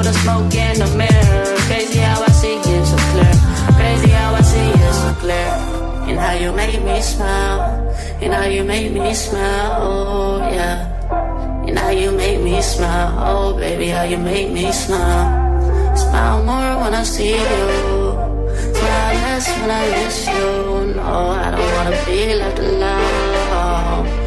through the smoke in the mirror. Crazy how I see it so clear. Crazy how I see it so clear. And how you make me smile. And how you make me smile, oh yeah. And how you make me smile, oh baby, how you make me smile. Smile more when I see you. Smile less when I miss you. No, I don't wanna be left alone.